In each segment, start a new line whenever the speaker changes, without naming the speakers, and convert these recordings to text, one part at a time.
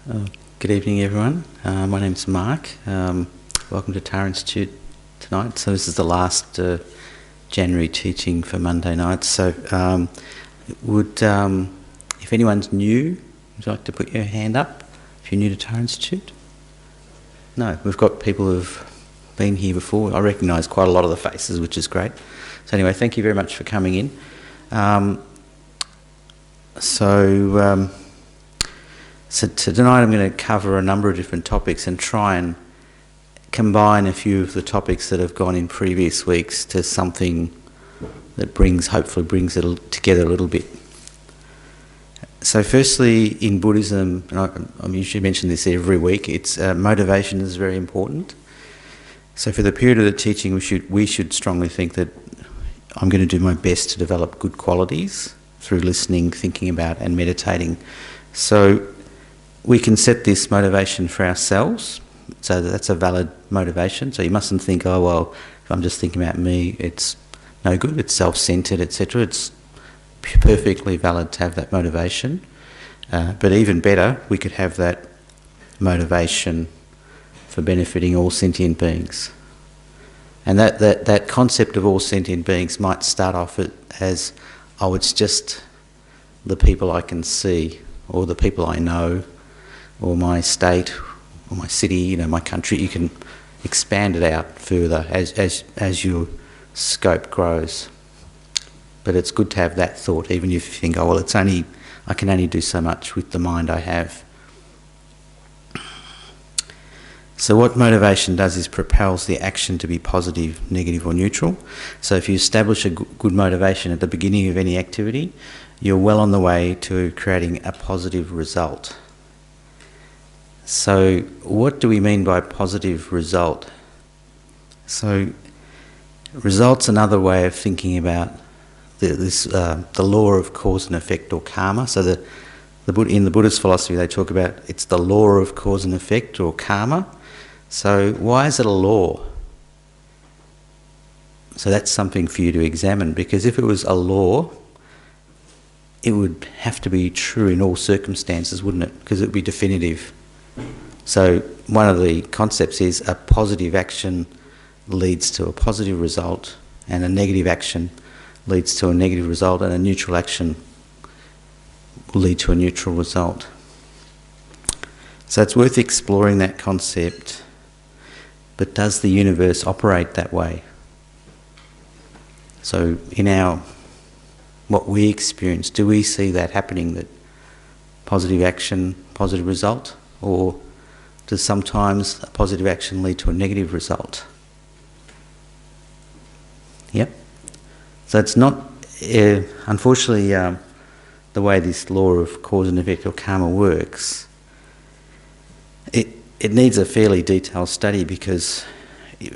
Uh, Good evening, everyone. My name's Mark. Welcome to Tara Institute tonight. So this is the last January teaching for Monday nights. So if anyone's new, would you like to put your hand up if you're new to Tara Institute? No, we've got people who've been here before. I recognise quite a lot of the faces, which is great. So anyway, thank you very much for coming in. So tonight I'm going to cover a number of different topics and try and combine a few of the topics that have gone in previous weeks to something that hopefully brings it together a little bit. So firstly, in Buddhism, and I usually mention this every week, it's motivation is very important. So for the period of the teaching, we should strongly think that I'm going to do my best to develop good qualities through listening, thinking about and meditating. So we can set this motivation for ourselves, so that's a valid motivation. So you mustn't think, oh well, if I'm just thinking about me, it's no good, it's self-centred, etc. It's perfectly valid to have that motivation. But even better, we could have that motivation for benefiting all sentient beings. And that concept of all sentient beings might start off as, oh, it's just the people I can see, or the people I know, or my state, or my city, my country. You can expand it out further as your scope grows. But it's good to have that thought, even if you think, oh well, I can only do so much with the mind I have. So what motivation does is propels the action to be positive, negative or neutral. So if you establish a good motivation at the beginning of any activity, you're well on the way to creating a positive result. So what do we mean by positive result? So result's another way of thinking about the law of cause and effect, or karma. So in the Buddhist philosophy they talk about it's the law of cause and effect, or karma. So why is it a law? So that's something for you to examine, because if it was a law, it would have to be true in all circumstances, wouldn't it? Because it would be definitive. So one of the concepts is a positive action leads to a positive result, and a negative action leads to a negative result, and a neutral action will lead to a neutral result. So it's worth exploring that concept. But does the universe operate that way? So in what we experience, do we see that happening, that positive action, positive result? Or does sometimes a positive action lead to a negative result? Yep. So it's not, unfortunately, the way this law of cause and effect, or karma, works. It needs a fairly detailed study, because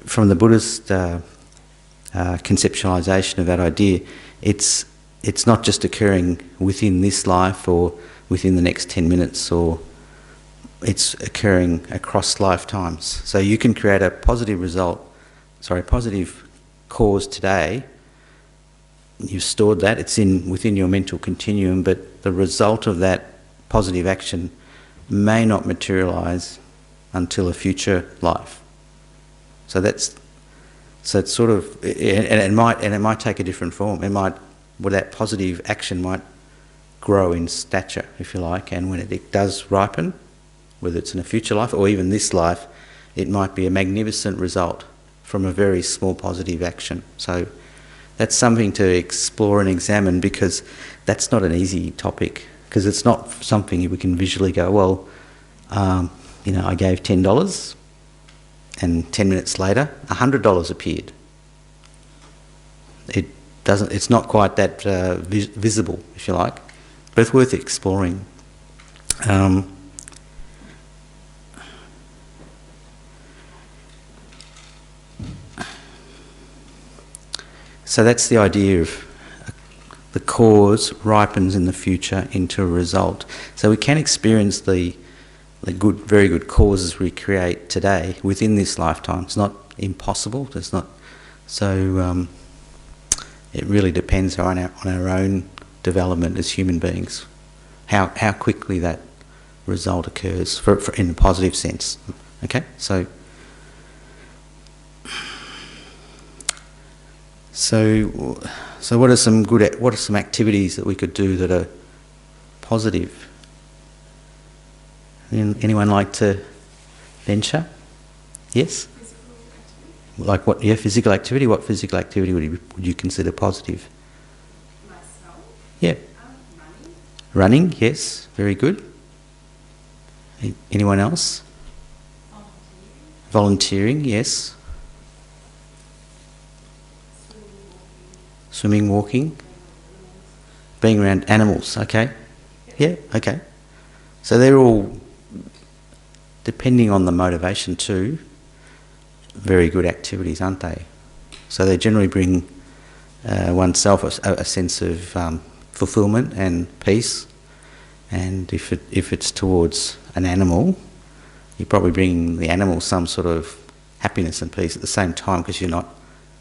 from the Buddhist conceptualisation of that idea, it's not just occurring within this life or within the next 10 minutes, or it's occurring across lifetimes. So you can create a positive cause today. You've stored that, it's within your mental continuum, but the result of that positive action may not materialise until a future life. So it's sort of, and it might take a different form. That positive action might grow in stature, if you like, and when it does ripen, whether it's in a future life or even this life, it might be a magnificent result from a very small positive action. So that's something to explore and examine, because that's not an easy topic, because it's not something we can visually go, well, I gave $10 and 10 minutes later $100 appeared. It's not quite that visible, if you like, but it's worth exploring. So that's the idea of the cause ripens in the future into a result. So we can experience the very good causes we create today within this lifetime. It's not impossible. It's not. So it really depends on our own development as human beings, how quickly that result occurs for in a positive sense. Okay, so what are some activities that we could do that are positive? Anyone like to venture? Yes? Like what? Yeah, physical activity. What physical activity would you consider positive?
Myself.
Yeah.
Running.
Running. Yes. Very good. Anyone else? Volunteering. Yes. Swimming, walking. Being around animals. Okay. Yeah. Okay. So they're all, depending on the motivation too, very good activities, aren't they? So they generally bring oneself a sense of fulfillment and peace. And if it's towards an animal, you're probably bringing the animal some sort of happiness and peace at the same time, because you're not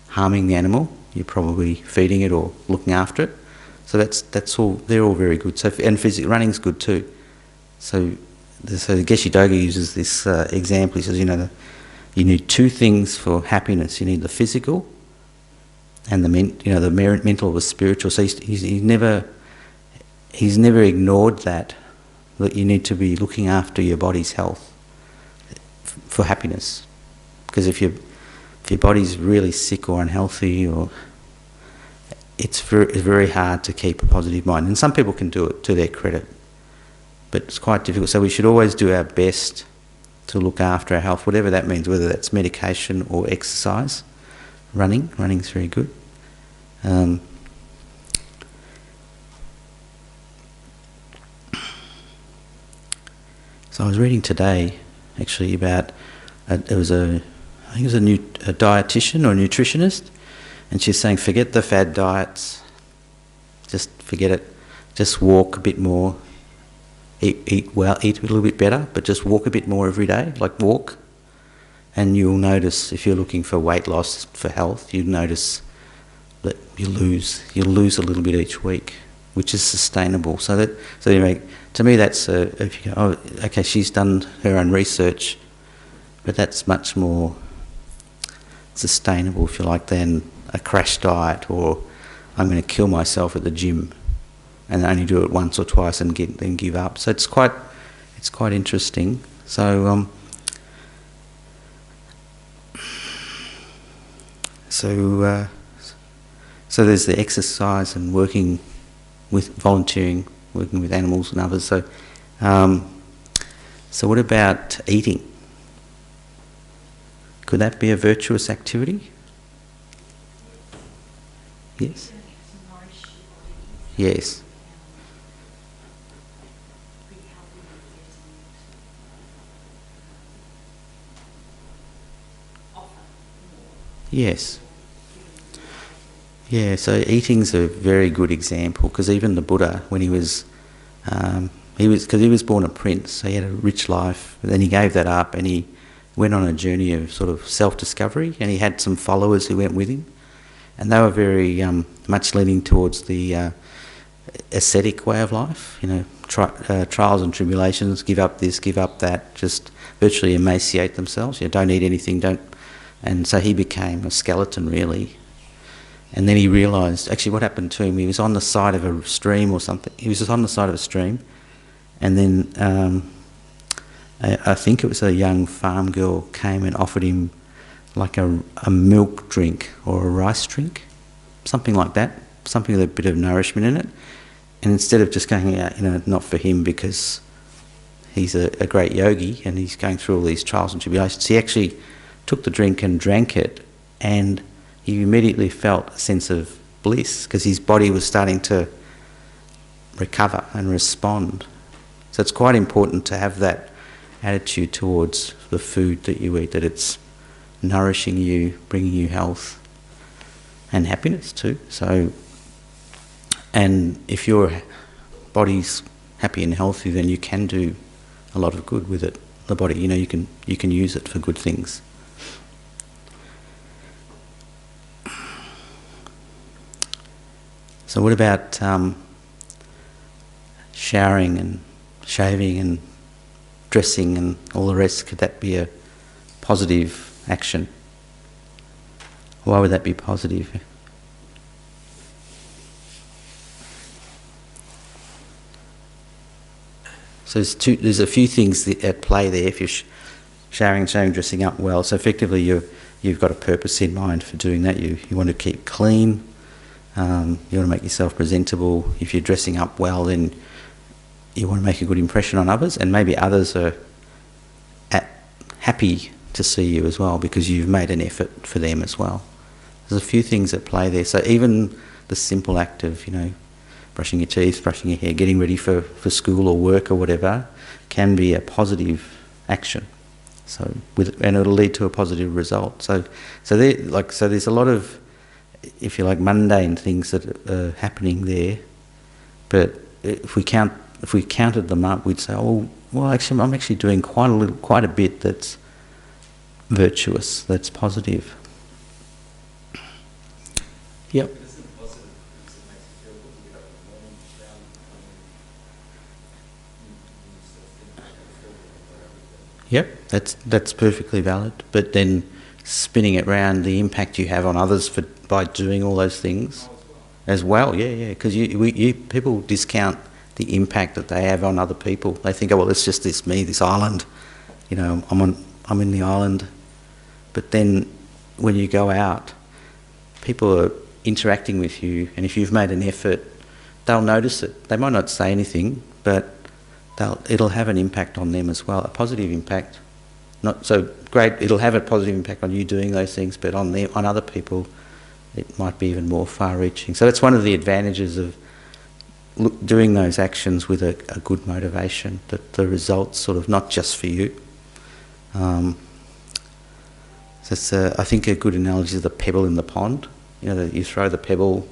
harming the animal. You're probably feeding it or looking after it. So that's all. They're all very good. So and running's good too. So Geshe Doga uses this example. He says, you need two things for happiness. You need the physical and the mental or the spiritual. So he's never ignored that you need to be looking after your body's health for happiness. Because if your body's really sick or unhealthy, it's very hard to keep a positive mind. And some people can do it to their credit, but it's quite difficult. So we should always do our best to look after our health, whatever that means, whether that's medication or exercise. Running's very good. So I was reading today, actually, about I think it was a dietitian or a nutritionist, and she's saying, forget the fad diets, just forget it, just walk a bit more. Eat well, eat a little bit better, but just walk a bit more every day, like walk. And you'll notice, if you're looking for weight loss for health, you'll notice that you'll lose a little bit each week, which is sustainable. So anyway, to me that's if you go, oh, okay, she's done her own research, but that's much more sustainable, if you like, than a crash diet, or I'm going to kill myself at the gym and only do it once or twice and then give up. So it's quite interesting. So so there's the exercise and working with volunteering, working with animals and others. So what about eating? Could that be a virtuous activity? Yes. Yes. Yes. Yeah, so eating's a very good example, because even the Buddha, when he was born a prince, so he had a rich life, but then he gave that up and he went on a journey of sort of self-discovery, and he had some followers who went with him, and they were very much leaning towards the ascetic way of life, trials and tribulations, give up this, give up that, just virtually emaciate themselves, don't eat anything, and so he became a skeleton, really. And then he realised, actually what happened to him, he was on the side of a stream or something, he was just on the side of a stream, and then I think it was a young farm girl came and offered him like a milk drink or a rice drink, something like that, something with a bit of nourishment in it. And instead of just going, not for him because he's a great yogi and he's going through all these trials and tribulations, he actually took the drink and drank it, and he immediately felt a sense of bliss because his body was starting to recover and respond. So it's quite important to have that attitude towards the food that you eat, that it's nourishing you, bringing you health and happiness too. So, and if your body's happy and healthy, then you can do a lot of good with it. The body, you can use it for good things. So what about showering and shaving and dressing and all the rest, could that be a positive action? Why would that be positive? So there's a few things at play there. If you're showering, dressing up well, so effectively you've got a purpose in mind for doing that. You want to keep clean. You want to make yourself presentable. If you're dressing up well, then you want to make a good impression on others, and maybe others are happy to see you as well because you've made an effort for them as well. There's a few things at play there. So even the simple act of, brushing your teeth, brushing your hair, getting ready for school or work or whatever, can be a positive action. So and it'll lead to a positive result. So there's a lot of, if you like, mundane things that are happening there. But if we counted them up, we'd say, actually, I'm actually doing quite a bit that's virtuous, that's positive. Yep. Yep, that's perfectly valid. But then spinning it round, the impact you have on others by doing all those things as well. Yeah. Because people discount the impact that they have on other people. They think, it's just this island. I'm in the island. But then when you go out, people are interacting with you, and if you've made an effort, they'll notice it. They might not say anything, but it'll have an impact on them as well, a positive impact. Not so great, it'll have a positive impact on you doing those things, but on other people, it might be even more far-reaching. So that's one of the advantages of doing those actions with a good motivation, that the results sort of not just for you. That's I think a good analogy is the pebble in the pond. You throw the pebble,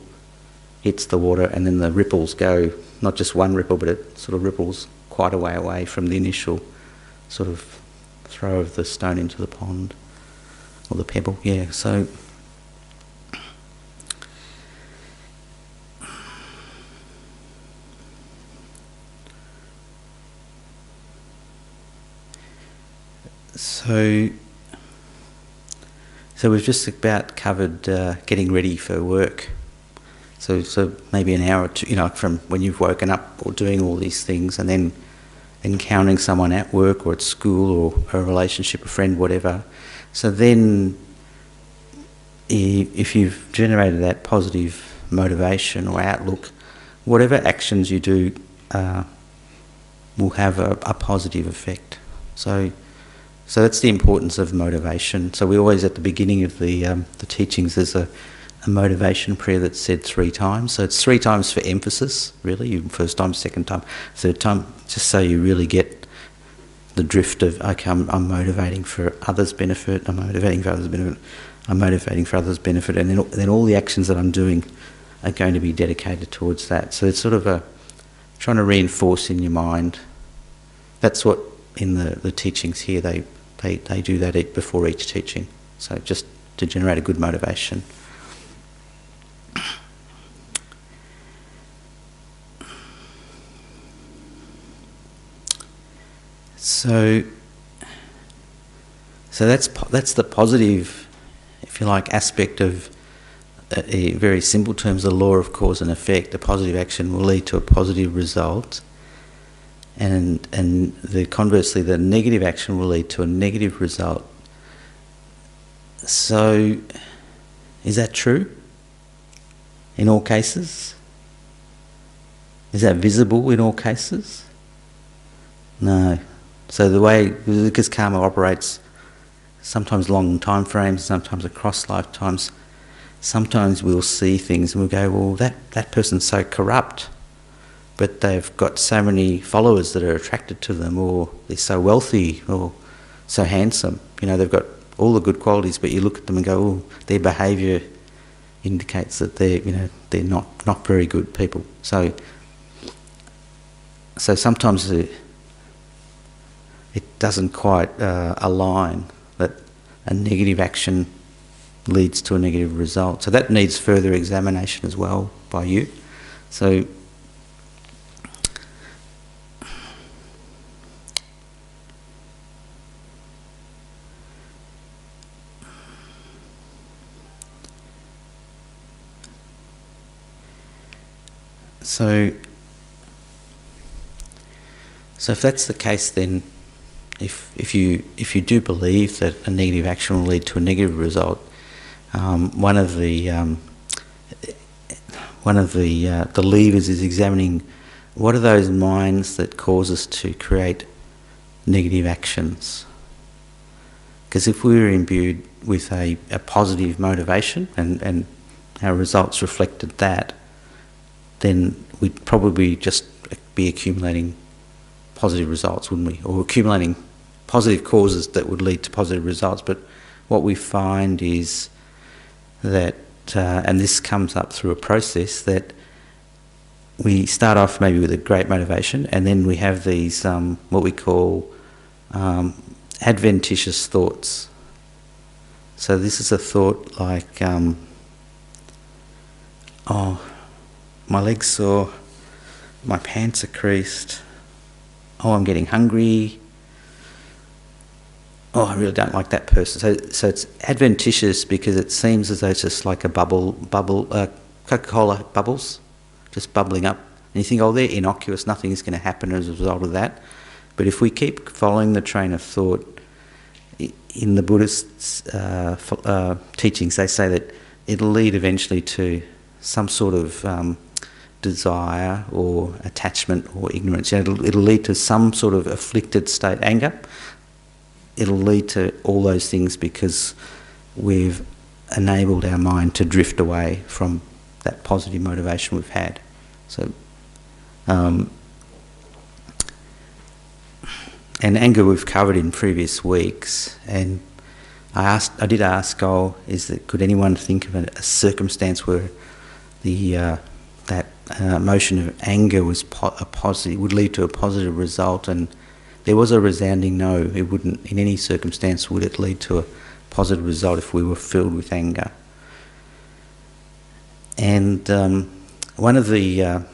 hits the water, and then the ripples go, not just one ripple, but it sort of ripples quite a way away from the initial sort of throw of the stone into the pond, or the pebble, yeah. So we've just about covered getting ready for work. So maybe an hour or two, from when you've woken up or doing all these things, and then encountering someone at work or at school or a relationship, a friend, whatever. So then if you've generated that positive motivation or outlook, whatever actions you do will have a positive effect. So that's the importance of motivation. So we always, at the beginning of the teachings, there's a motivation prayer that's said 3 times. So it's 3 times for emphasis, really. First time, second time, third time, just so you really get the drift of, okay, I'm motivating for others' benefit, I'm motivating for others' benefit, I'm motivating for others' benefit, and then all the actions that I'm doing are going to be dedicated towards that. So it's sort of trying to reinforce in your mind. That's what, in the teachings here, they do that before each teaching. So just to generate a good motivation. So that's the positive, if you like, aspect of, in very simple terms, the law of cause and effect. A positive action will lead to a positive result, and conversely, the negative action will lead to a negative result. So, is that true in all cases? Is that visible in all cases? No. So the way, because karma operates sometimes long time frames, sometimes across lifetimes, sometimes we'll see things and we'll go, well, that person's so corrupt, but they've got so many followers that are attracted to them, or they're so wealthy, or so handsome. They've got all the good qualities, but you look at them and go, oh, their behaviour indicates that they're not very good people. So sometimes it doesn't quite align, that a negative action leads to a negative result. So that needs further examination as well by you. So So if that's the case, then if you do believe that a negative action will lead to a negative result, one of the levers is examining what are those minds that cause us to create negative actions. Because if we were imbued with a positive motivation and our results reflected that, then we'd probably just be accumulating positive results, wouldn't we? Or accumulating positive causes that would lead to positive results. But what we find is that, and this comes up through a process, that we start off maybe with a great motivation, and then we have these what we call adventitious thoughts. So this is a thought like, oh, my leg's sore, my pants are creased, oh, I'm getting hungry, oh, I really don't like that person. So it's adventitious because it seems as though it's just like a bubble, Coca-Cola bubbles, just bubbling up. And you think, oh, they're innocuous, nothing is going to happen as a result of that. But if we keep following the train of thought, in the Buddhist teachings, they say that it'll lead eventually to some sort of desire or attachment or ignorance. It'll lead to some sort of afflicted state, anger. It'll lead to all those things because we've enabled our mind to drift away from that positive motivation we've had. So, and anger we've covered in previous weeks, and I did ask, could anyone think of a circumstance where that emotion of anger was would lead to a positive result? And there was a resounding no. It wouldn't, in any circumstance, would it lead to a positive result if we were filled with anger. And one of the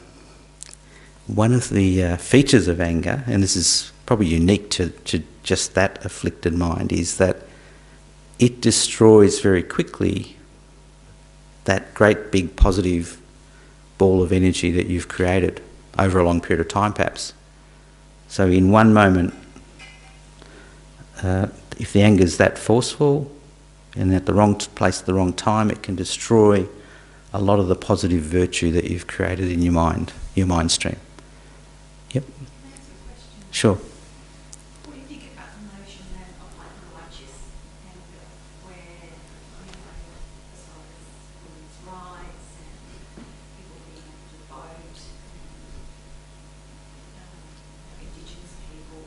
features of anger, and this is probably unique to just that afflicted mind, is that it destroys very quickly that great big positive ball of energy that you've created over a long period of time, perhaps. So in one moment, if the anger is that forceful and at the wrong place at the wrong time, it can destroy a lot of the positive virtue that you've created in your mind stream. Yep.
Can I ask a question?
Sure.
What do you think about the notion then of like righteous anger, where as far as women's rights and people being able to vote, and Indigenous people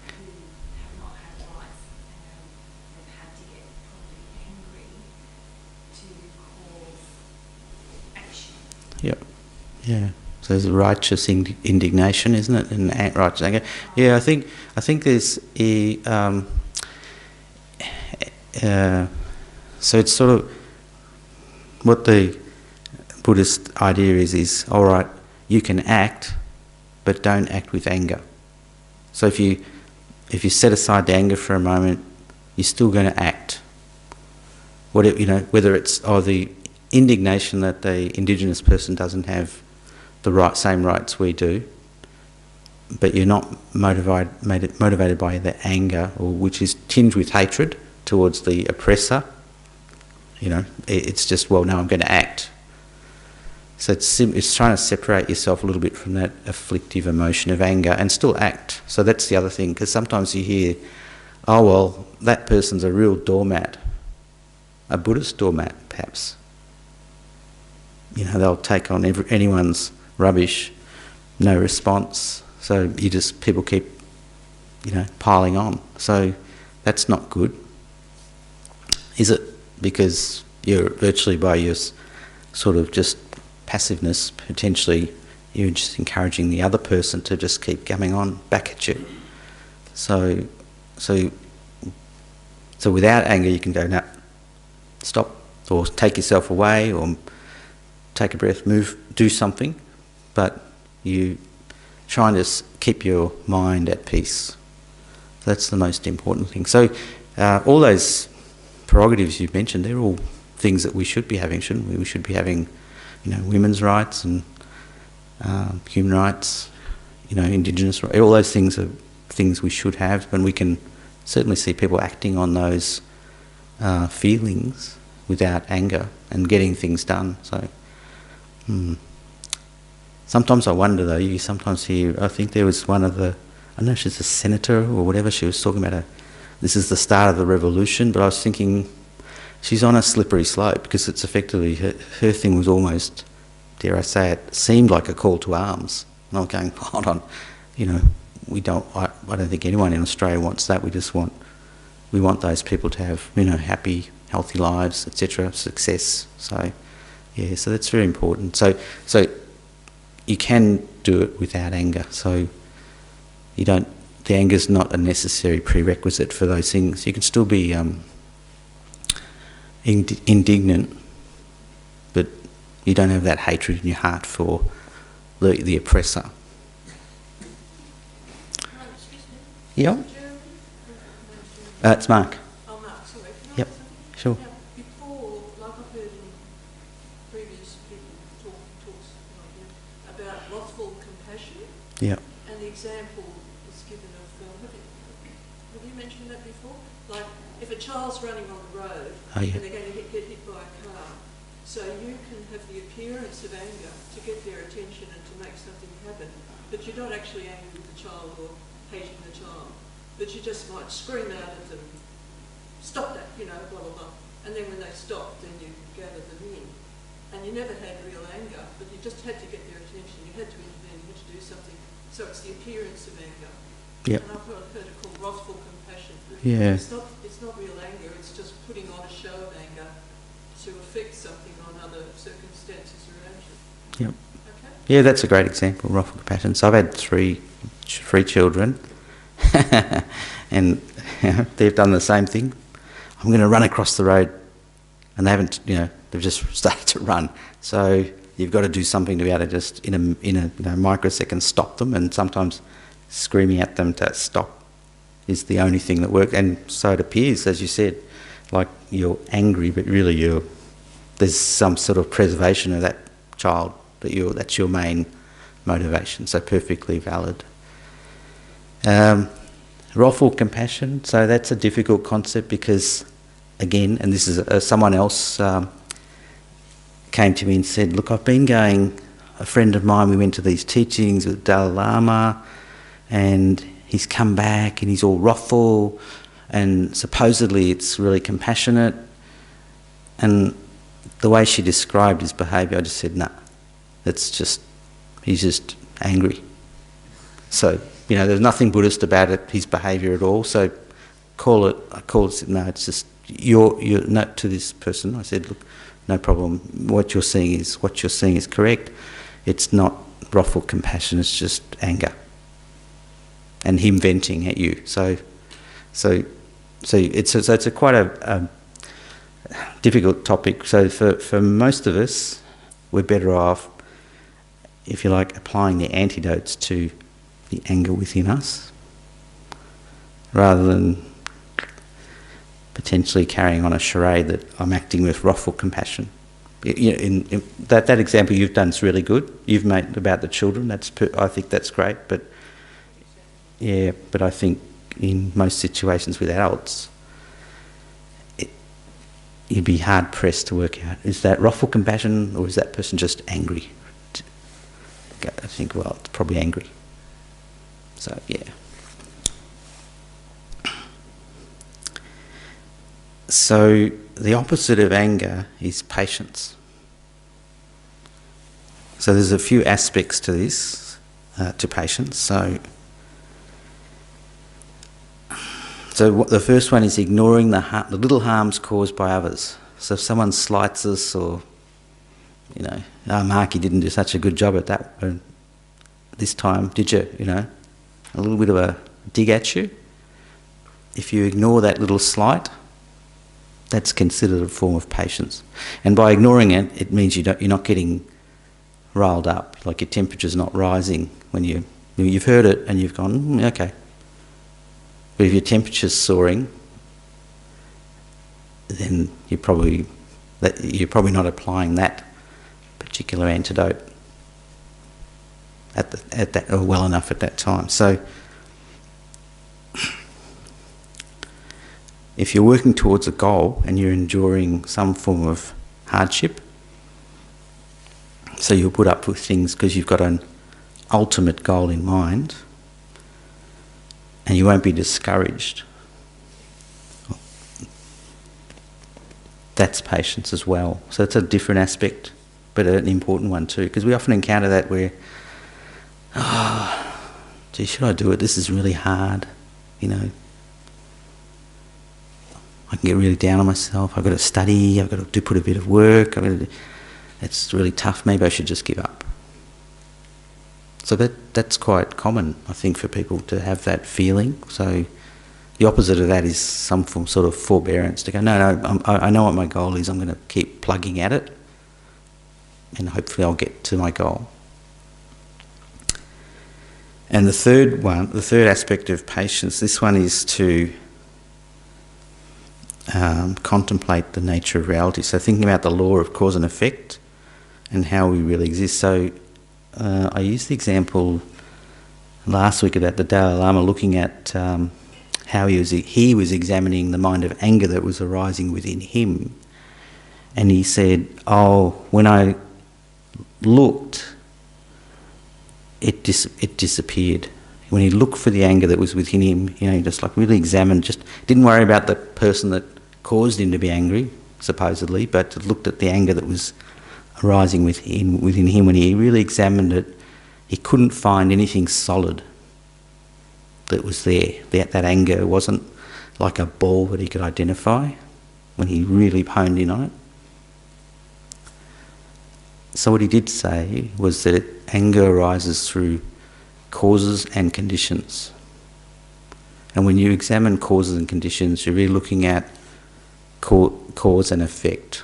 who have not had rights, they've had to get probably angry to cause action.
Yep. Yeah. So there's righteous indignation, isn't it, and righteous anger. Yeah, I think there's a so it's sort of what the Buddhist idea is all right, you can act, but don't act with anger. So if you set aside the anger for a moment, you're still going to act. Whether it's the indignation that the Indigenous person doesn't have the same rights we do, but you're not motivated by the anger, or which is tinged with hatred towards the oppressor. It's just, well, no, I'm going to act. So it's trying to separate yourself a little bit from that afflictive emotion of anger and still act. So that's the other thing, because sometimes you hear, oh, well, that person's a real doormat, a Buddhist doormat, perhaps. They'll take on anyone's rubbish, no response. So people keep, piling on. So that's not good, is it? Because you're virtually, by your sort of just passiveness, potentially you're just encouraging the other person to just keep coming on back at you. So without anger, you can go, no, stop, or take yourself away, or take a breath, move, do something, but you try and just keep your mind at peace. That's the most important thing. So all those prerogatives you've mentioned, they're all things that we should be having, shouldn't we? We should be having, women's rights and human rights, Indigenous rights. All those things are things we should have, and we can certainly see people acting on those feelings without anger and getting things done. So sometimes I wonder though, you sometimes hear, I think there was one of the, I don't know if she's a senator or whatever, she was talking about this is the start of the revolution, but I was thinking she's on a slippery slope, because it's effectively, her thing was almost, dare I say it, seemed like a call to arms. And I'm going, hold on, we don't, I don't think anyone in Australia wants that. We want those people to have, happy, healthy lives, etc., success. So, yeah, so that's very important. So you can do it without anger. So the anger's not a necessary prerequisite for those things. You can still be indignant, but you don't have that hatred in your heart for the oppressor. Yeah. It's Mark.
Oh, Mark, sorry.
Yep, sure.
Now, before, like I've heard in previous people talks about wrathful compassion.
Yeah.
And the example is given of, have you mentioned that before? Like, if a child's running on the road and they're going to get hit by a car, so you can have the appearance of anger to get their attention and to make something happen, but you're not actually angry with the child or hating the child, but you just might scream out at them, stop that, blah, blah, blah. And then when they stop, then you gather them in. And you never had real anger, but you just had to get their attention. You had to intervene, you had to do something. So it's the appearance of anger.
Yep.
And I've heard it called wrathful compassion.
Yeah.
It's not real anger, it's just putting on a show of anger to affect something on other circumstances around you.
Yep.
Okay?
Yeah, that's a great example, wrathful compassion. So I've had three children, and they've done the same thing. I'm going to run across the road, and they haven't, they've just started to run. So you've got to do something to be able to just in a microsecond stop them, and sometimes screaming at them to stop is the only thing that works. And so it appears, as you said, like you're angry, but really there's some sort of preservation of that child that's your main motivation. So perfectly valid. Wrathful compassion, so that's a difficult concept because, again, and this is someone else came to me and said, look, I've been going, a friend of mine, we went to these teachings with Dalai Lama, and he's come back and he's all wrathful, and supposedly it's really compassionate, and the way she described his behaviour, I just said, nah, he's just angry. So, there's nothing Buddhist about it, his behaviour at all. So it's just, you're not to this person. I said, look, no problem. What you're seeing is correct. It's not wrathful compassion, it's just anger. And him venting at you. So it's quite a difficult topic. So for most of us, we're better off, if you like, applying the antidotes to the anger within us, rather than potentially carrying on a charade that I'm acting with wrathful compassion. In that example you've done is really good. You've made about the children. I think that's great. But I think in most situations with adults, you'd be hard pressed to work out, is that wrathful compassion or is that person just angry? I think, well, it's probably angry. So, yeah. So, the opposite of anger is patience. So, there's a few aspects to this, to patience. So the first one is ignoring the little harms caused by others. So, if someone slights us or, Mark, you didn't do such a good job at that this time, did you? A little bit of a dig at you. If you ignore that little slight, that's considered a form of patience. And by ignoring it, it means you're not getting riled up, like your temperature's not rising when you've heard it and you've gone, okay. But if your temperature's soaring, then you're probably not applying that particular antidote. at that, or well enough at that time. So if you're working towards a goal and you're enduring some form of hardship, so you'll put up with things because you've got an ultimate goal in mind, and you won't be discouraged. That's patience as well. So it's a different aspect, but an important one too, because we often encounter that where, gee, should I do it? This is really hard, you know. I can get really down on myself. I've got to study. I've got to put a bit of work. It's really tough. Maybe I should just give up. So that's quite common, I think, for people to have that feeling. So the opposite of that is some form sort of forbearance, to go, no, I know what my goal is. I'm going to keep plugging at it, and hopefully I'll get to my goal. And the third aspect of patience, this one is to contemplate the nature of reality. So thinking about the law of cause and effect and how we really exist. So I used the example last week about the Dalai Lama looking at how he was examining the mind of anger that was arising within him. And he said, when I looked, it disappeared. When he looked for the anger that was within him, he just like really examined, just didn't worry about the person that caused him to be angry, supposedly, but looked at the anger that was arising within him. When he really examined it, he couldn't find anything solid that was there. That anger wasn't like a ball that he could identify when he really honed in on it. So what he did say was that anger arises through causes and conditions. And when you examine causes and conditions, you're really looking at cause and effect,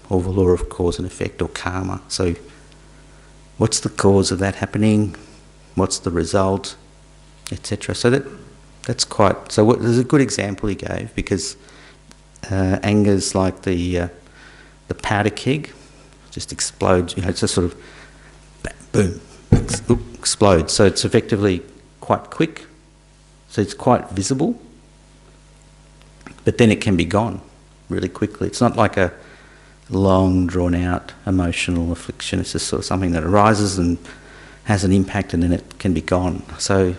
or the law of cause and effect, or karma. So what's the cause of that happening? What's the result? Etc. So that's quite... So there's a good example he gave, because anger's like the powder keg. Just explodes, it's just sort of boom, explodes. So it's effectively quite quick, so it's quite visible, but then it can be gone really quickly. It's not like a long drawn out emotional affliction. It's just sort of something that arises and has an impact, and then it can be gone. So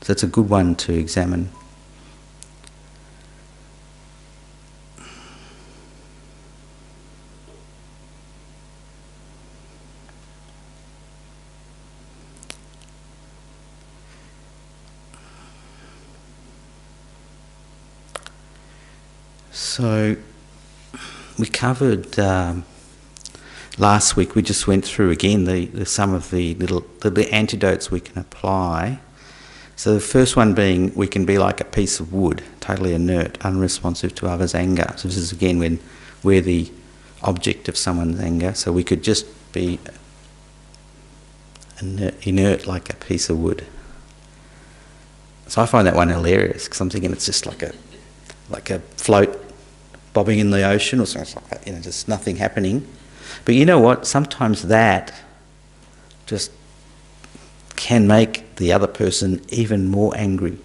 it's a good one to examine. So we covered last week. We just went through again some of the antidotes we can apply. So the first one being, we can be like a piece of wood, totally inert, unresponsive to others' anger. So this is again when we're the object of someone's anger. So we could just be inert like a piece of wood. So I find that one hilarious, because I'm thinking it's just like a float bobbing in the ocean or something like that, just nothing happening. But you know what? Sometimes that just can make the other person even more angry,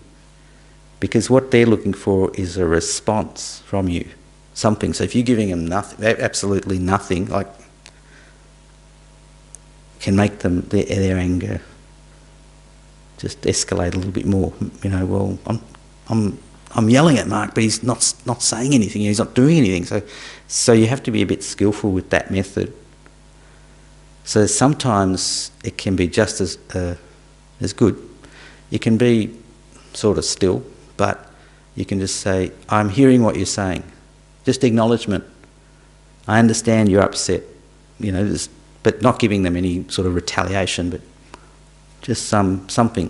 because what they're looking for is a response from you, something. So if you're giving them nothing, absolutely nothing, like, can make them their anger just escalate a little bit more. Well, I'm yelling at Mark, but he's not saying anything. He's not doing anything. So you have to be a bit skillful with that method. So sometimes it can be just as good. You can be sort of still, but you can just say, "I'm hearing what you're saying." Just acknowledgement. I understand you're upset. But not giving them any sort of retaliation, but just something.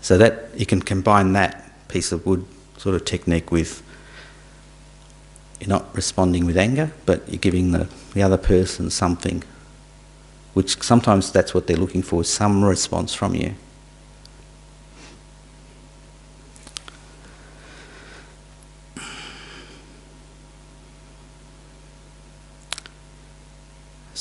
So that you can combine that piece of wood sort of technique with, you're not responding with anger, but you're giving the other person something, which sometimes that's what they're looking for, some response from you.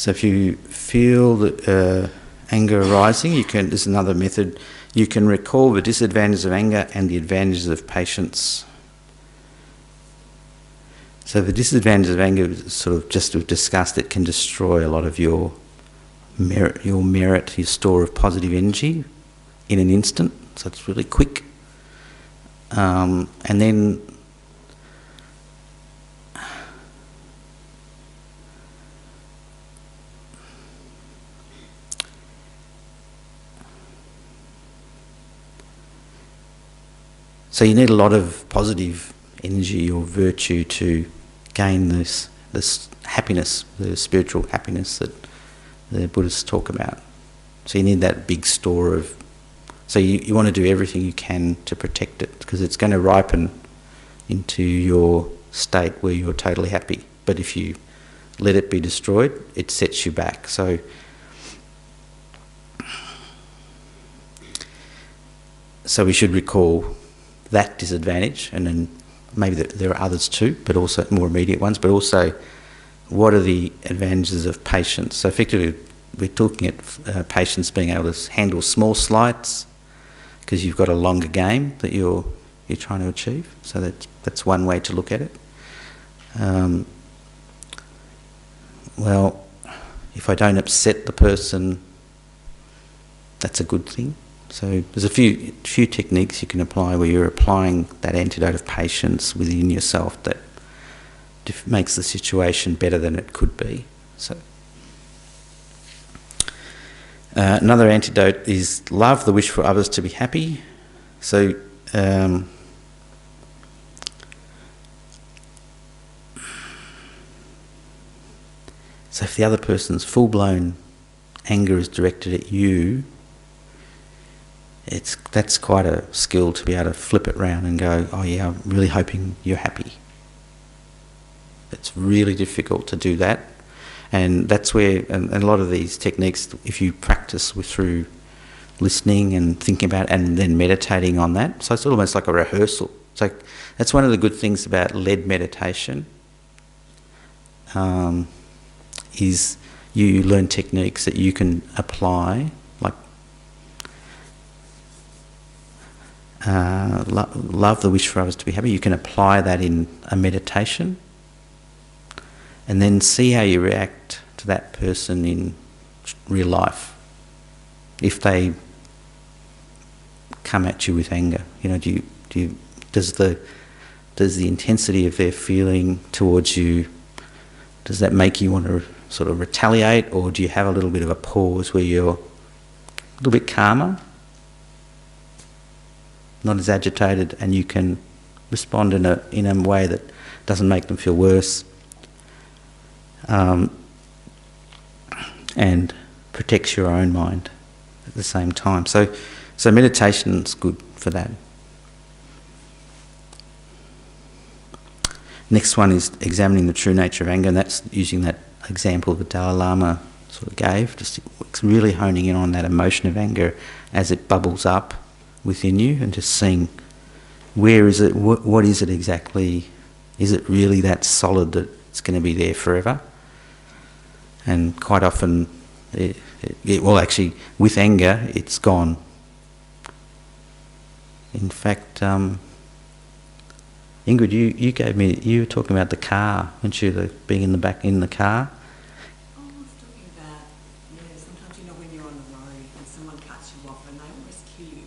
So if you feel that, anger arising, there's another method. You can recall the disadvantages of anger and the advantages of patience. So the disadvantages of anger, sort of just we've discussed, it can destroy a lot of your merit, your store of positive energy in an instant. So it's really quick. And then so you need a lot of positive energy or virtue to gain this happiness, the spiritual happiness that the Buddhists talk about. So you need that big store of... So you want to do everything you can to protect it, because it's going to ripen into your state where you're totally happy. But if you let it be destroyed, it sets you back. So we should recall that disadvantage, and then maybe there are others too, but also more immediate ones, but also what are the advantages of patience. So effectively we're talking at patience being able to handle small slights, because you've got a longer game that you're trying to achieve. So that's one way to look at it. Well, if I don't upset the person, that's a good thing. So there's a few techniques you can apply where you're applying that antidote of patience within yourself that makes the situation better than it could be. So another antidote is love, the wish for others to be happy. So so if the other person's full-blown anger is directed at you, that's quite a skill to be able to flip it round and go, oh yeah, I'm really hoping you're happy. It's really difficult to do that. And that's where, and a lot of these techniques, if you practice through listening and thinking about it and then meditating on that, so it's almost like a rehearsal. It's like, that's one of the good things about led meditation, is you learn techniques that you can apply, like love, the wish for others to be happy. You can apply that in a meditation and then see how you react to that person in real life. If they come at you with anger, does the intensity of their feeling towards you, does that make you want to sort of retaliate, or do you have a little bit of a pause where you're a little bit calmer, not as agitated, and you can respond in a way that doesn't make them feel worse, and protects your own mind at the same time. So meditation's good for that. Next one is examining the true nature of anger, and that's using that example the Dalai Lama sort of gave, just really honing in on that emotion of anger as it bubbles up within you, and just seeing where is it, what is it exactly, is it really that solid that it's going to be there forever? And quite often, well actually, with anger, it's gone. In fact, Ingrid, you were talking about the car, weren't you, being in the car?
I was talking about, sometimes, when you're on the road and someone cuts you off and they almost kill you,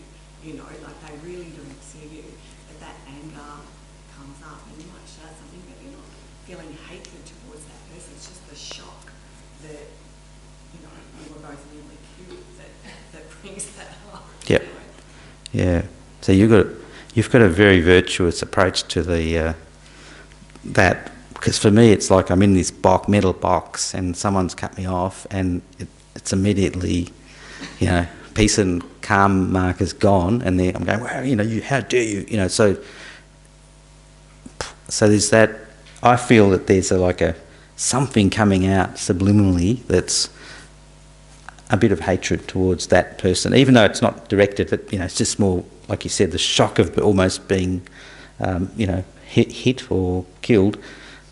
like they really don't see you, but that anger comes up and you might shout something, but you're not feeling hatred towards that person. It's just the shock that, you were both nearly killed that brings that up.
Yep. Yeah. So you've got a very virtuous approach to that, because for me it's like I'm in this metal box and someone's cut me off, and it's immediately, peace and calm marker's gone, and I'm going, well, you, how dare you, so there's that. I feel that there's something coming out subliminally that's a bit of hatred towards that person, even though it's not directed, but it's just more, like you said, the shock of almost being hit or killed.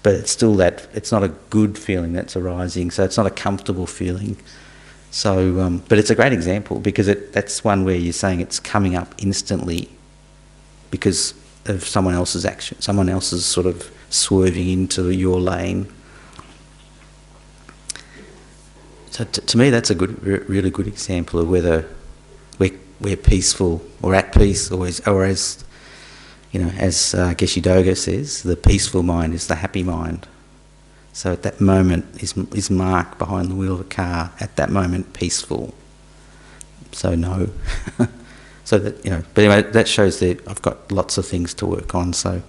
but it's still that, it's not a good feeling that's arising, so it's not a comfortable feeling. So, but it's a great example because that's one where you're saying it's coming up instantly because of someone else's action, someone else's sort of swerving into your lane. So to me, that's a good, really good example of whether we're peaceful or at peace, or as you know, as Geshe Doga says, the peaceful mind is the happy mind. So at that moment is Mark behind the wheel of a car, at that moment peaceful. So no. So that, you know, but anyway, that shows that I've got lots of things to work on. So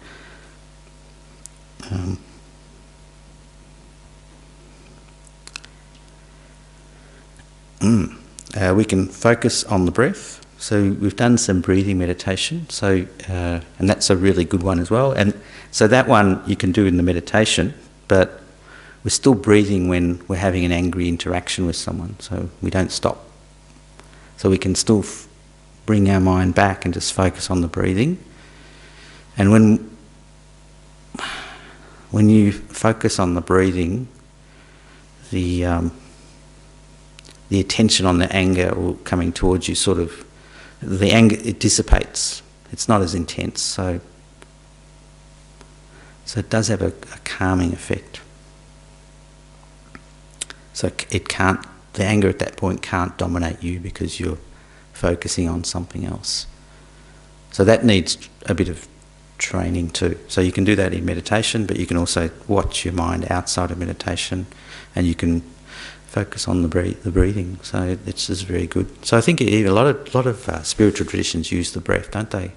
we can focus on the breath. So we've done some breathing meditation. So and that's a really good one as well. And so that one you can do in the meditation, but we're still breathing when we're having an angry interaction with someone. So we don't stop. So we can still bring our mind back and just focus on the breathing. And when you focus on the breathing, the attention on the anger or coming towards you, sort of, the anger, it dissipates. It's not as intense. So it does have a calming effect. So the anger at that point can't dominate you because you're focusing on something else. So that needs a bit of training too. So you can do that in meditation, but you can also watch your mind outside of meditation, and you can focus on the breathing. So it's just very good. So I think even a lot of spiritual traditions use the breath, don't they?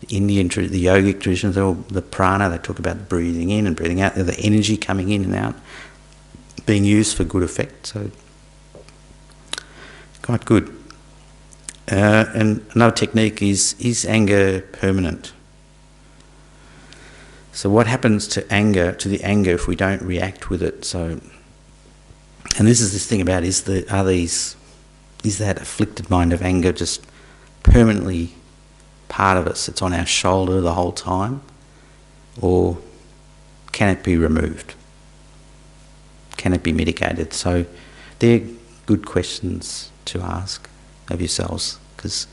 The Indian, the yogic traditions, the prana, they talk about breathing in and breathing out, the energy coming in and out, being used for good effect. So quite good. And another technique is anger permanent? So what happens to the anger if we don't react with it? So, and this is this thing about is that afflicted mind of anger just permanently part of us? It's on our shoulder the whole time, or can it be removed? Can it be mitigated? So they're good questions to ask of yourselves, because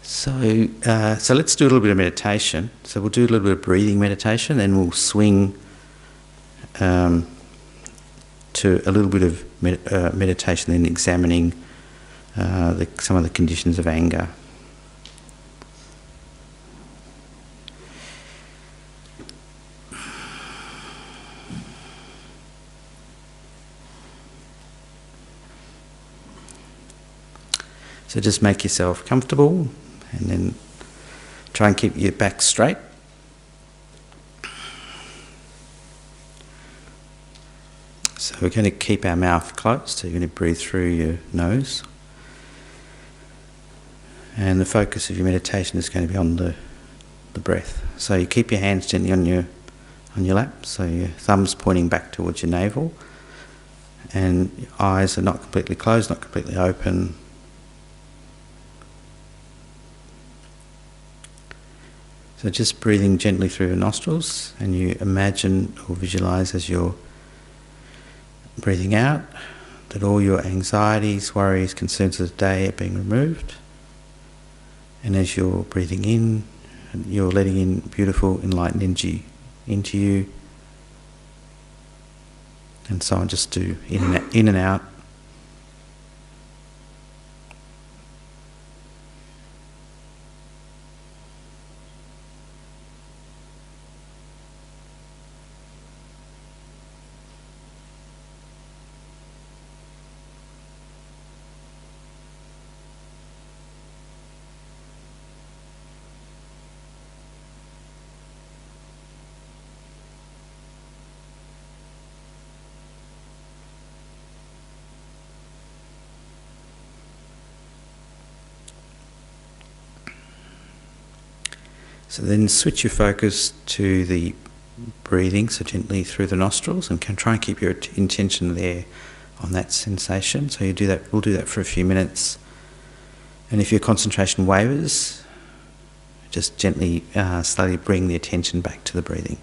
so let's do a little bit of meditation. So we'll do a little bit of breathing meditation, then we'll swing to a little bit of meditation, then examining some of the conditions of anger. So just make yourself comfortable, and then try and keep your back straight. So we're going to keep our mouth closed, so you're going to breathe through your nose. And the focus of your meditation is going to be on the breath. So you keep your hands gently on your lap, so your thumb's pointing back towards your navel, and your eyes are not completely closed, not completely open. So just breathing gently through your nostrils, and you imagine or visualise as you're breathing out that all your anxieties, worries, concerns of the day are being removed. And as you're breathing in, you're letting in beautiful enlightened energy into you. And so on, just do in and out. So then switch your focus to the breathing, so gently through the nostrils, and can try and keep your intention there on that sensation. So you do that. We'll do that for a few minutes. And if your concentration wavers, just gently, slowly bring the attention back to the breathing.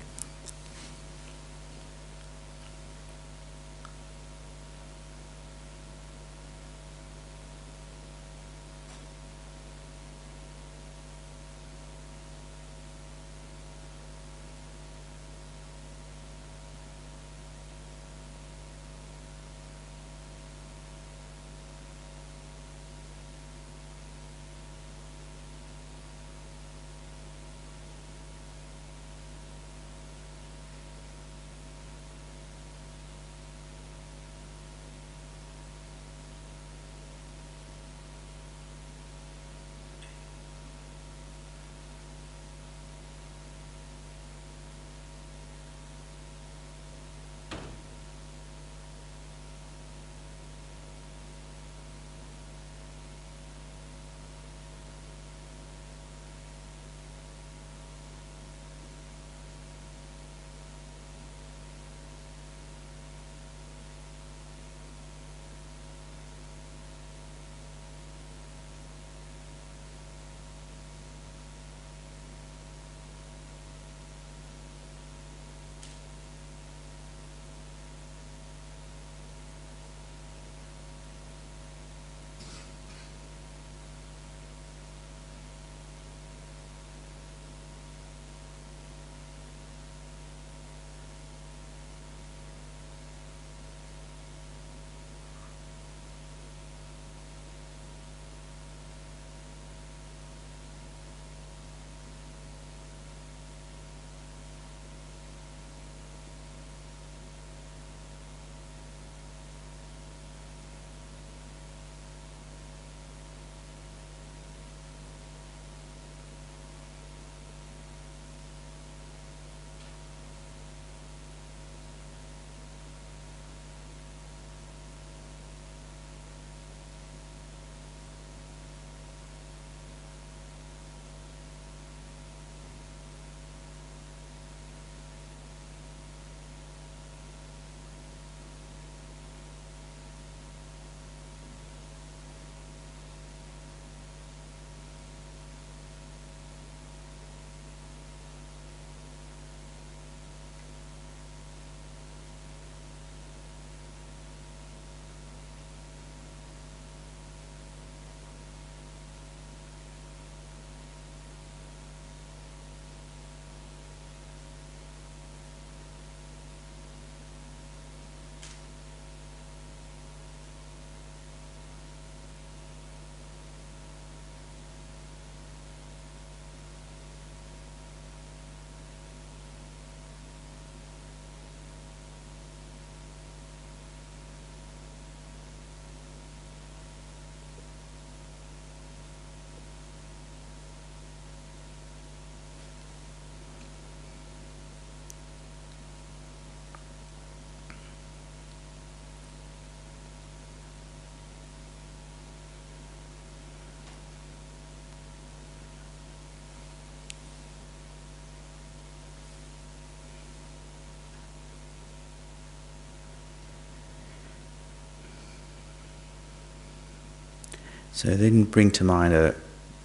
So then bring to mind a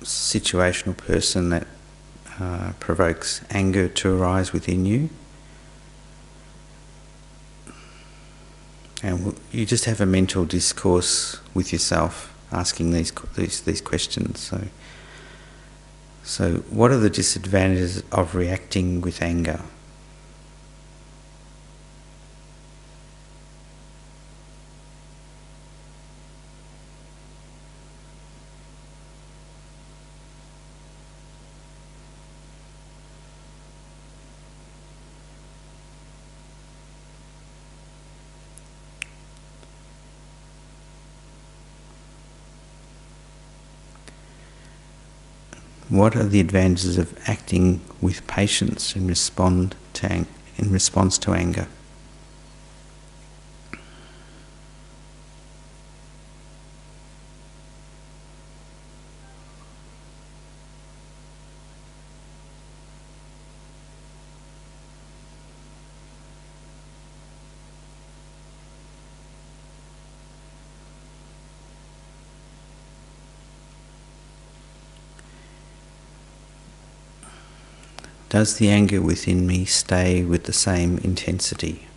situational person that provokes anger to arise within you. And you just have a mental discourse with yourself, asking these questions. So what are the disadvantages of reacting with anger? What are the advantages of acting with patience in response to anger? Does the anger within me stay with the same intensity?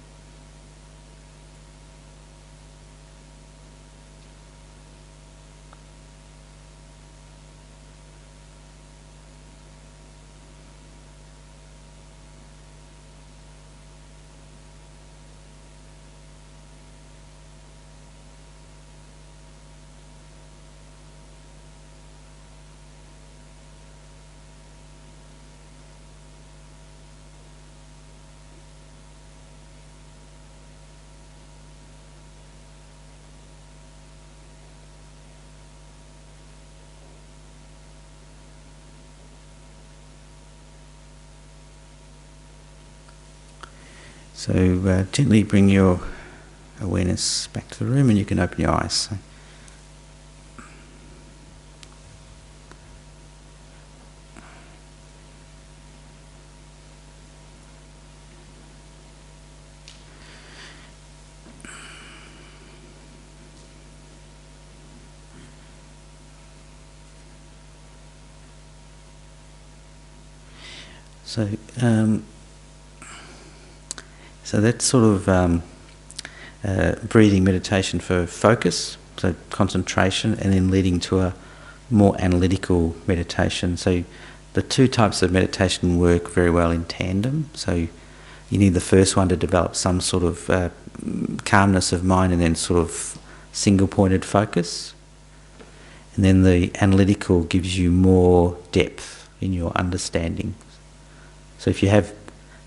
So gently bring your awareness back to the room and you can open your eyes. So that's sort of breathing meditation for focus, so concentration, and then leading to a more analytical meditation. So the two types of meditation work very well in tandem. So you need the first one to develop some sort of calmness of mind and then sort of single-pointed focus. And then the analytical gives you more depth in your understanding. So if you have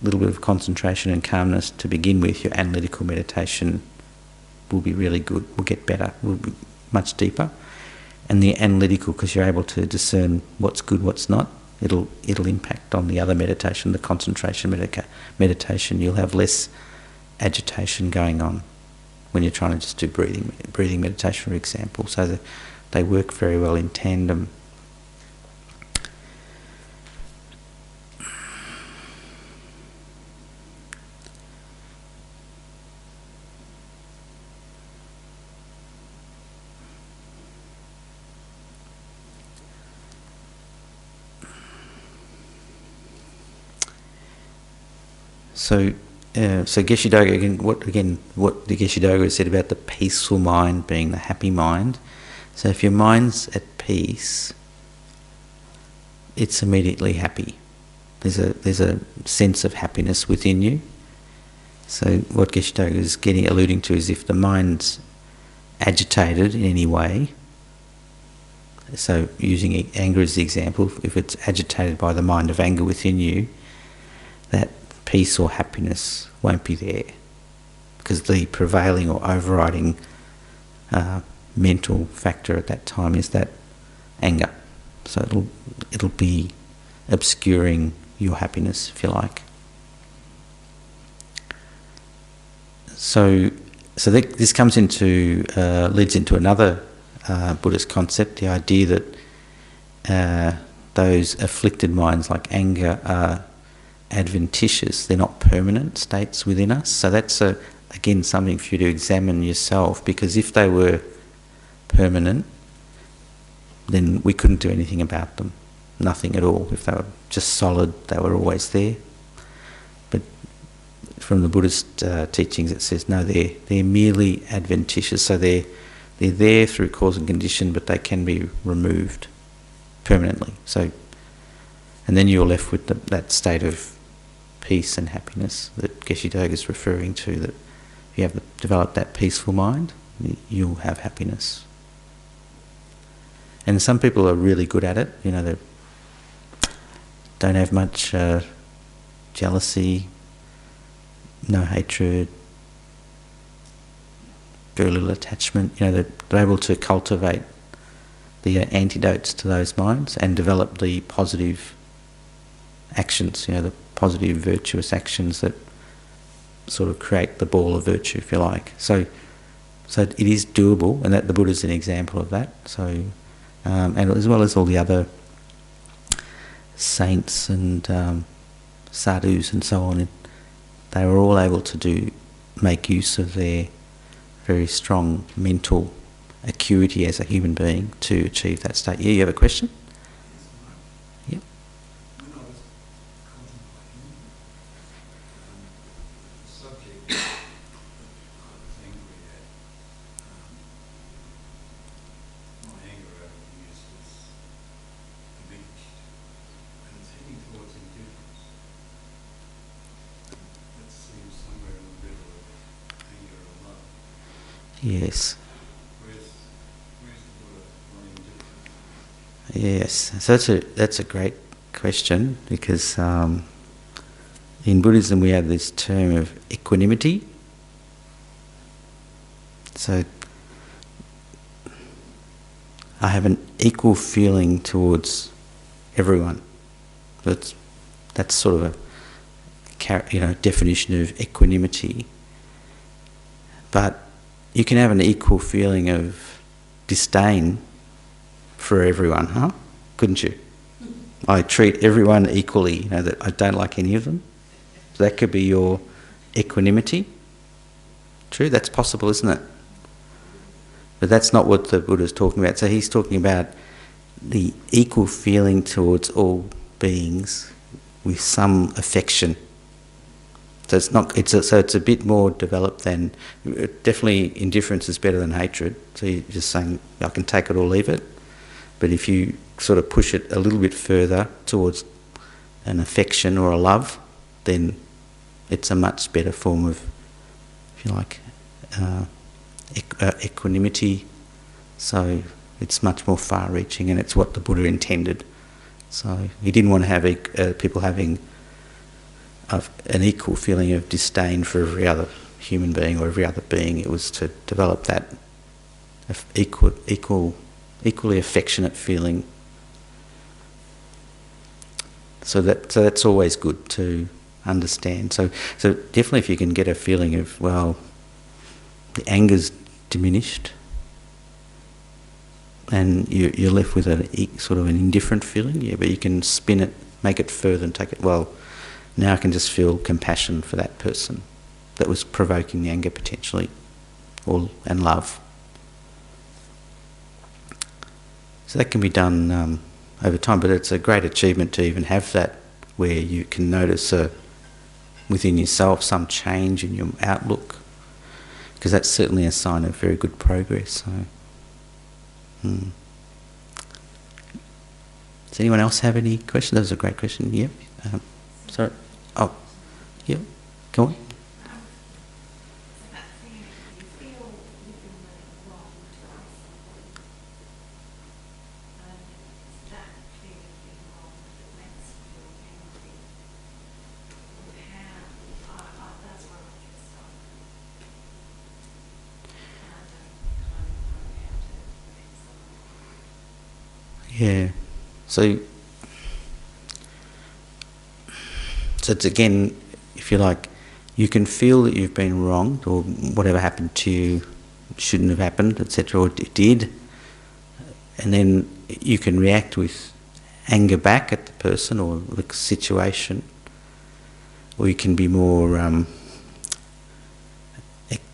a little bit of concentration and calmness to begin with, your analytical meditation will be really good, will get better, will be much deeper. And the analytical, because you're able to discern what's good, what's not, it'll impact on the other meditation, the concentration meditation. You'll have less agitation going on when you're trying to just do breathing meditation, for example. So they work very well in tandem. So Geshe Dogo, what the Geshe Dogo said about the peaceful mind being the happy mind. So if your mind's at peace, it's immediately happy. There's a sense of happiness within you. So what Geshe Dogo is alluding to is if the mind's agitated in any way, so using anger as the example, if it's agitated by the mind of anger within you, that peace or happiness won't be there, because the prevailing or overriding mental factor at that time is that anger. So it'll be obscuring your happiness, if you like. So this comes into leads into another Buddhist concept, the idea that those afflicted minds like anger are adventitious, they're not permanent states within us. So that's again something for you to examine yourself, because if they were permanent, then we couldn't do anything about them, nothing at all. If they were just solid, they were always there. But from the Buddhist teachings it says no, they're merely adventitious, so they're there through cause and condition, but they can be removed permanently. So, and then you're left with that state of peace and happiness that Geshe Dogo is referring to, that if you have developed that peaceful mind, you'll have happiness. And some people are really good at it, they don't have much jealousy, no hatred, very little attachment. They're able to cultivate the antidotes to those minds and develop the positive actions, the positive virtuous actions that sort of create the ball of virtue, if you like. So it is doable, and that the Buddha is an example of that. So, and as well as all the other saints and sadhus and so on, they were all able to make use of their very strong mental acuity as a human being to achieve that state. Yeah, you have a question? Yep.
When I was
Yes.
Where's the Buddha on indifference?
Yes. So that's a great question, because in Buddhism we have this term of equanimity. So I have an equal feeling towards everyone. That's sort of a definition of equanimity. But you can have an equal feeling of disdain for everyone, huh? Couldn't you? I treat everyone equally, that I don't like any of them. So that could be your equanimity. True, that's possible, isn't it? But that's not what the Buddha's talking about. So he's talking about the equal feeling towards all beings with some affection. So it's a bit more developed than, definitely indifference is better than hatred. So you're just saying, I can take it or leave it. But if you sort of push it a little bit further towards an affection or a love, then it's a much better form of, if you like, equanimity. So it's much more far-reaching, and it's what the Buddha intended. So he didn't want to have people having an equal feeling of disdain for every other human being or every other being. It was to develop that equally affectionate feeling. So that's always good to understand. So definitely, if you can get a feeling of, well, the anger's diminished, and you're left with sort of an indifferent feeling, but you can spin it, make it further, and take it, well, now I can just feel compassion for that person that was provoking the anger potentially, and love. So that can be done over time, but it's a great achievement to even have that, where you can notice within yourself some change in your outlook, because that's certainly a sign of very good progress. So, Does anyone else have any questions? That was a great question. Yep. Sorry. Oh, yep. Go on. Yeah. So it's again, if you like, you can feel that you've been wronged, or whatever happened to you shouldn't have happened, etc., or it did, and then you can react with anger back at the person or the situation, or you can be more.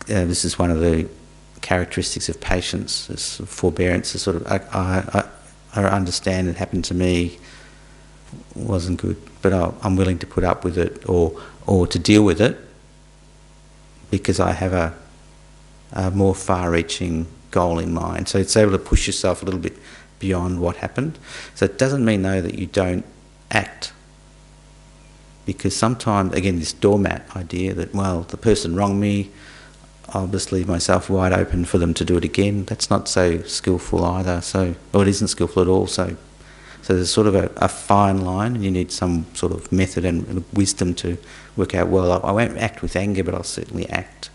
This is one of the characteristics of patience, is forbearance. Is sort of I understand it happened to me, wasn't good, but I'm willing to put up with it or to deal with it, because I have a more far-reaching goal in mind. So it's able to push yourself a little bit beyond what happened. So it doesn't mean, though, that you don't act, because sometimes, again, this doormat idea that, well, the person wronged me, I'll just leave myself wide open for them to do it again. That's not so skillful either. Or it isn't skillful at all. So there's sort of a fine line, and you need some sort of method and wisdom to work out, well, I won't act with anger, but I'll certainly act.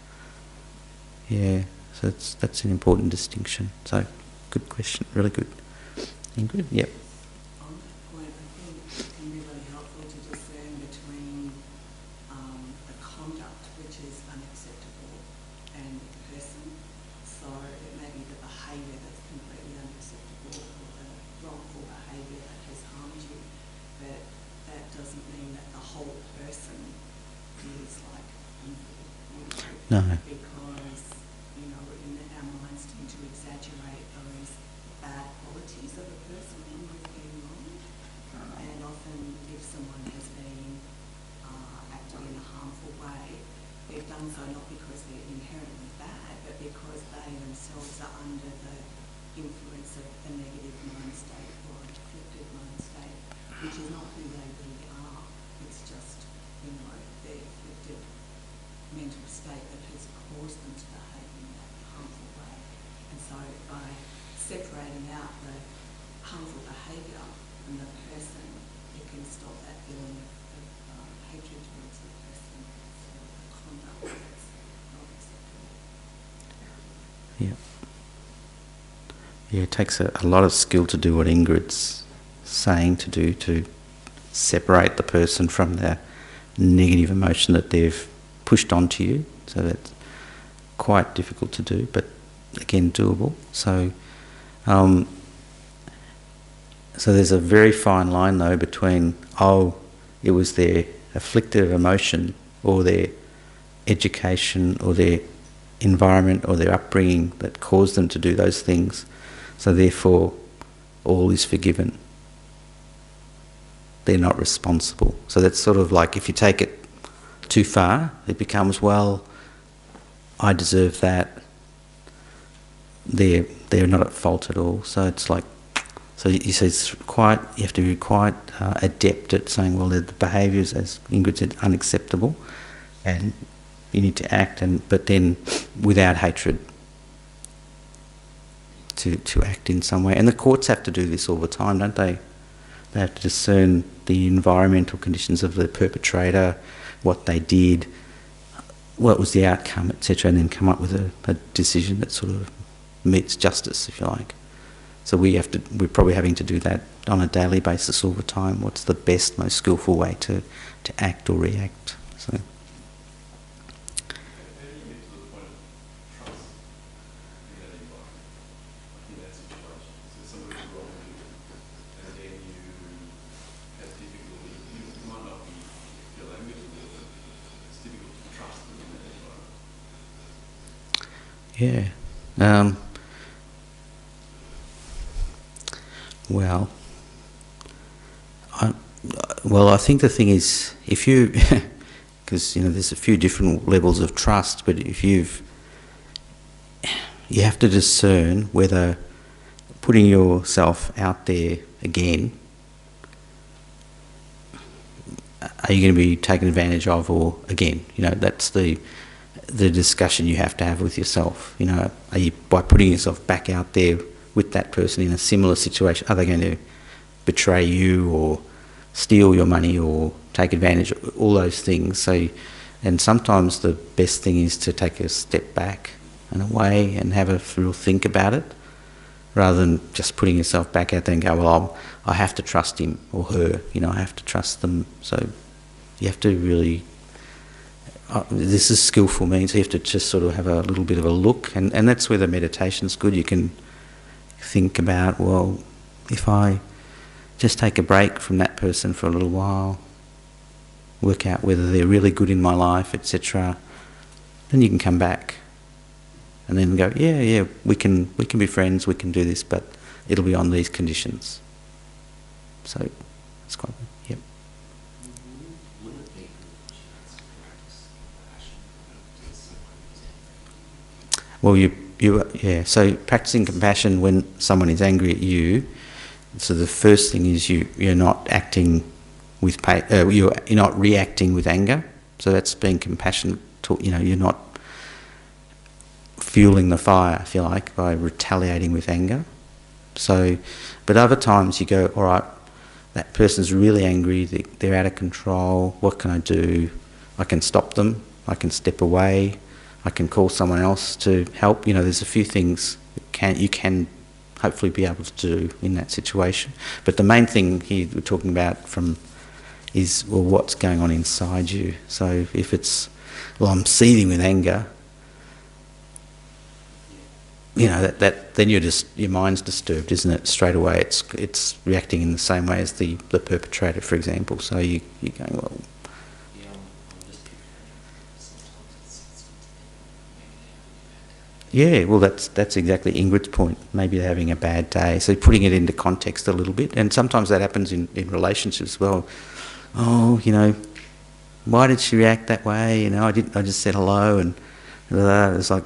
Yeah, so that's an important distinction. So, good question, really good. Ingrid? Yep.
On that point, I think it can be really helpful to discern between the conduct which is unacceptable and the person. So it may be the behaviour that's completely unacceptable, or the wrongful behaviour that has harmed you, but that doesn't mean that the whole person is like evil.
No.
Because, our minds tend to exaggerate those bad qualities of a person when you've been wronged. And often if someone has been acted in a harmful way, they've done so not because they're inherently bad, but because they themselves are under the influence of a negative mind state or a conflicted mind state, which is not who they really are. It's just, their afflicted mental state that has caused them to behave in that harmful So by separating out the harmful behaviour from the person, you can stop that feeling of hatred towards the person, so the conduct that's not acceptable.
Yeah. Yeah, it takes a lot of skill to do what Ingrid's saying to do, to separate the person from the negative emotion that they've pushed onto you. So that's quite difficult to do, but again, doable. So there's a very fine line though between, it was their afflictive emotion or their education or their environment or their upbringing that caused them to do those things. So therefore, all is forgiven. They're not responsible. So that's sort of like, if you take it too far, it becomes, well, I deserve that. They're not at fault at all. So it's like, so you say you have to be quite adept at saying, well, the behaviours, as Ingrid said, unacceptable, and you need to act, but then without hatred. To act in some way. And the courts have to do this all the time, don't they? They have to discern the environmental conditions of the perpetrator, what they did, what was the outcome, etc., and then come up with a decision that sort of meets justice, if you like. So we're probably having to do that on a daily basis all the time. What's the best, most skillful way to act or react? So. Yeah. I think the thing is, if you, because there's a few different levels of trust, but if you have to discern whether putting yourself out there again, are you going to be taken advantage of, or again, that's the discussion you have to have with yourself. Are you, by putting yourself back out there with that person in a similar situation, are they going to betray you or steal your money or take advantage of all those things? So, and sometimes the best thing is to take a step back and away and have a real think about it, rather than just putting yourself back out there and go, well, I have to trust him or her, I have to trust them. So you have to really, this is skillful means, you have to just sort of have a little bit of a look, and that's where the meditation's good. You can think about, well, if I just take a break from that person for a little while, work out whether they're really good in my life, etc., then you can come back and then go, yeah, we can be friends, we can do this, but it'll be on these conditions. So it's quite good. Yep. Well, so practicing compassion when someone is angry at you. So the first thing is you're not acting with pain. You're not reacting with anger. So that's being compassionate. You're not fueling the fire, if you like, by retaliating with anger. So, but other times you go, all right, that person's really angry. They're out of control. What can I do? I can stop them. I can step away. I can call someone else to help. There's a few things you can hopefully be able to do in that situation. But the main thing here we're talking about is, well, what's going on inside you. So if it's, well, I'm seething with anger, then your mind's disturbed, isn't it? Straight away, it's reacting in the same way as the perpetrator, for example. So you're going, well. Yeah, well, that's exactly Ingrid's point. Maybe they're having a bad day. So putting it into context a little bit, and sometimes that happens in relationships as well. Oh, why did she react that way? I just said hello, and it's like,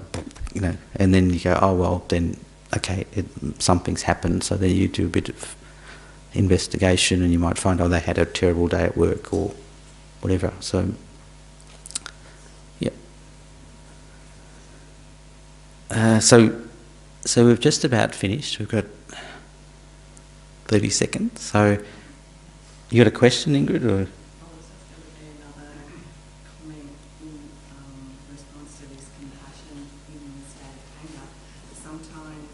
and then you go, oh well, then okay, something's happened. So then you do a bit of investigation, and you might find, they had a terrible day at work or whatever. So. So So we've just about finished. We've got 30 seconds. So you got a question, Ingrid? Or?
I was just going to do another comment in response to this compassion in the state of anger. Sometimes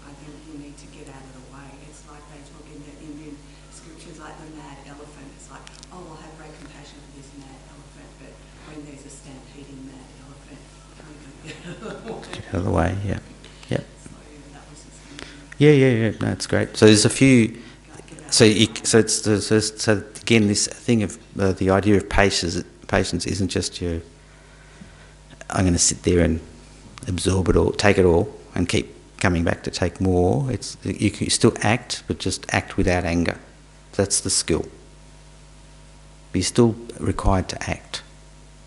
I think you need to get out of the way. It's like they talk in the Indian scriptures, like the mad elephant. It's like, oh, I'll have great compassion for this mad elephant, but when there's a stampeding mad elephant, kind of get out of the way.
Out of the way, yeah. Yep.
So that was just
Yeah. No, it's great. So there's a few. So again, this thing of the idea of patience isn't just I'm going to sit there and absorb it all, take it all, and keep coming back to take more. It's you can still act, but just act without anger. That's the skill. But you're still required to act.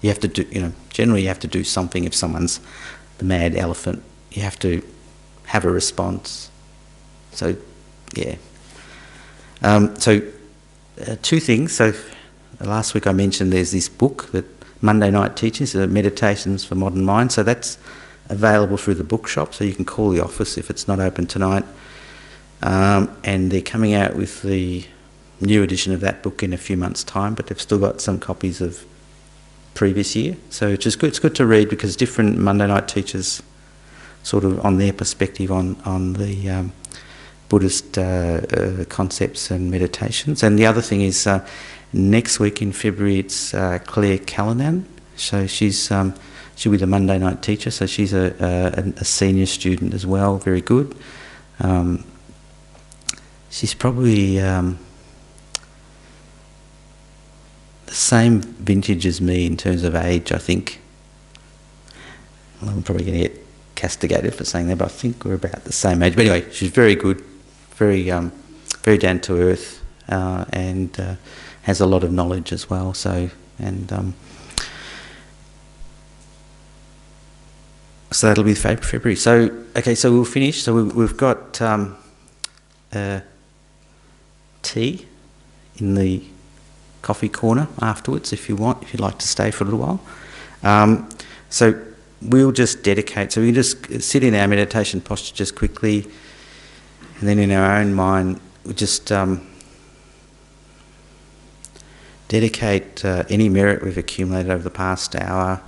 You have to do. Generally, you have to do something. If someone's the mad elephant, you have to have a response. So, yeah. Two things. So last week I mentioned there's this book, that Monday Night Teachings, Meditations for Modern Mind. So that's available through the bookshop. So you can call the office if it's not open tonight. And they're coming out with the new edition of that book in a few months' time, but they've still got some copies of previous year. So it's just good. It's good to read because different Monday Night teachers, sort of on their perspective on the Buddhist concepts and meditations. And the other thing is next week in February it's Claire Callanan. So she'll be the Monday Night teacher. So she's a senior student as well. Very good. She's probably the same vintage as me in terms of age, I think. Well, I'm probably going to get castigated for saying that, but I think we're about the same age. But anyway, she's very good, very down to earth, and has a lot of knowledge as well. So that'll be February. So okay, so we'll finish. So we've got tea in the coffee corner afterwards if you'd like to stay for a little while. So we'll just dedicate, so we just sit in our meditation posture just quickly, and then in our own mind we'll just dedicate any merit we've accumulated over the past hour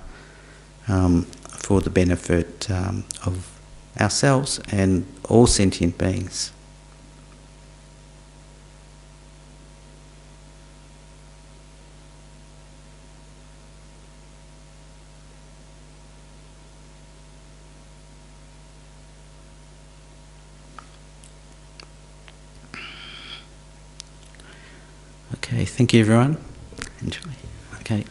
for the benefit of ourselves and all sentient beings. Okay, thank you everyone. Enjoy. Okay.